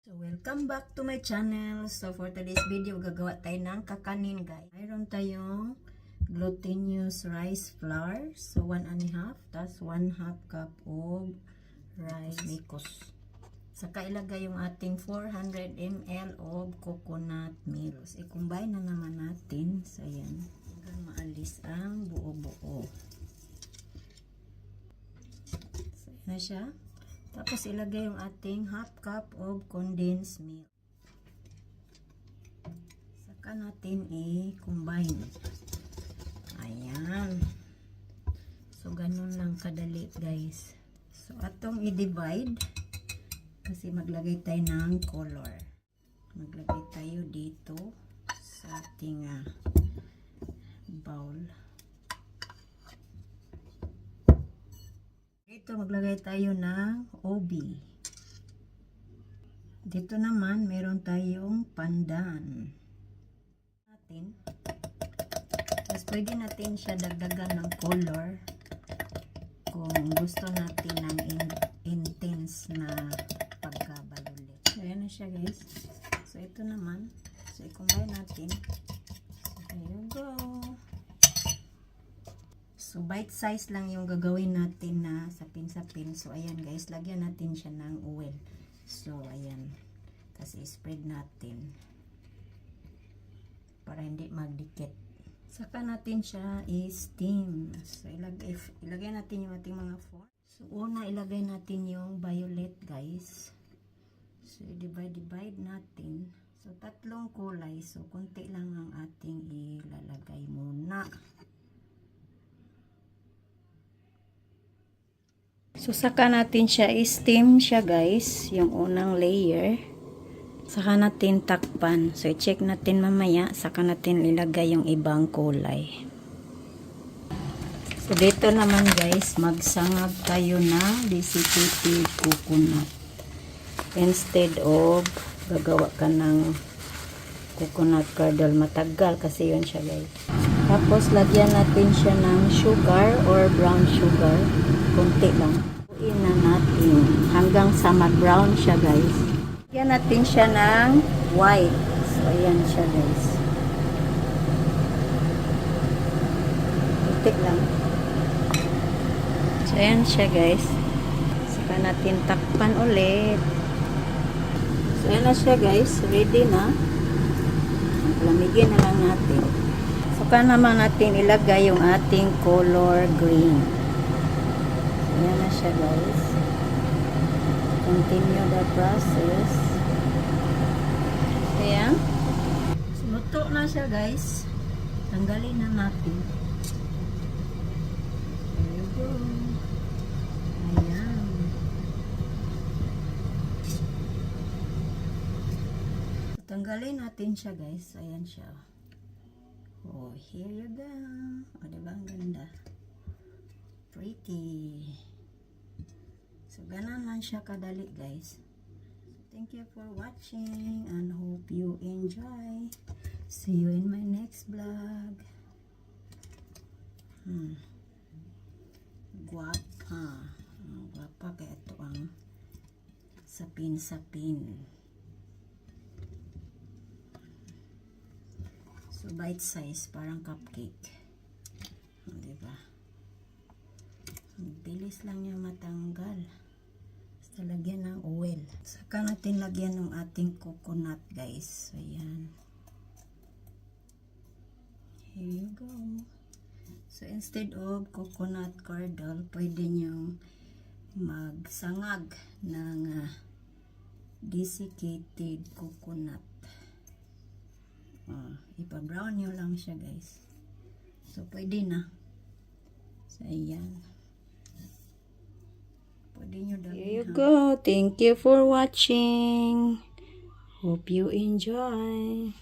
So, welcome back to my channel. So, for today's video, gagawa tayo ng kakanin, guys. Mayroon tayong glutinous rice flour. So, 1.5. Tapos, 1/2 cup of rice mikos. Saka, ilagay yung ating 400 ml of coconut milk. I-combine na naman natin. So, ayan. Hanggang maalis ang buo-buo. So, ayan na siya. Tapos ilagay yung ating 1/2 cup of condensed milk. Saka natin i-combine. Ayan. So ganun lang kadali, guys. So atong i-divide kasi maglagay tayo ng color. Maglagay tayo dito sa ating bowl. Dito maglagay tayo ng OB. Dito naman meron tayong pandan. Tapos pwede natin siya dagdagan ng color kung gusto natin ng intense na pagkabalulit. So ayan na siya, guys. So ito naman. So i-combine natin. So there you go. So, bite size lang yung gagawin natin na sapin-sapin. So, ayan, guys. Lagyan natin siya ng oil. So, ayan. Kasi spread natin. Para hindi magdikit. Saka natin siya i-steam. So, ilagay natin yung ating mga form. So, una, ilagay natin yung violet, guys. So, divide natin. So, 3 kulay. So, konti lang ang ating ilalagay muna. So, saka natin siya i-steam siya, guys. Yung unang layer. Saka natin takpan. So, i-check natin mamaya. Saka natin ilagay yung ibang kulay. So, dito naman, guys, magsangag tayo na desiccated coconut. Instead of gagawa ka ng coconut kernel, matagal kasi yun siya, guys. Tapos, lagyan natin siya ng sugar or brown sugar. Kunti lang. Puin na natin hanggang sa mag-brown siya, guys. Lagyan natin siya ng white. So, ayan siya, guys. Kunti lang. So, ayan siya, guys. Saka natin takpan ulit. So, ayan na siya, guys. Ready na. Lamigin na lang natin. Saka naman natin ilagay yung ating color green. Ayan na siya, guys. Continue the process. Ayan. So, luto na siya, guys. Tanggalin na natin. There you go. Ayan. So, tanggalin natin siya, guys. Ayan siya. Oh, here you go. O, diba ang ganda? Pretty. So, ganun lang siya kadali, guys. Thank you for watching and hope you enjoy. See you in my next vlog. Guwapa. Guwapa kaya ito ang sapin-sapin. So, bite size, parang cupcake. Diba? Bilis lang niya matanggal. Basta lagyan ng oil. Saka natin lagyan ng ating coconut, guys. So, ayan. Here you go. So, instead of coconut kernel, pwede niyong magsangag ng desiccated coconut. Ipa-brown nyo lang siya, guys. So, pwede na. So, ayan. Pwede nyo dami. Here you go. Thank you for watching. Hope you enjoy.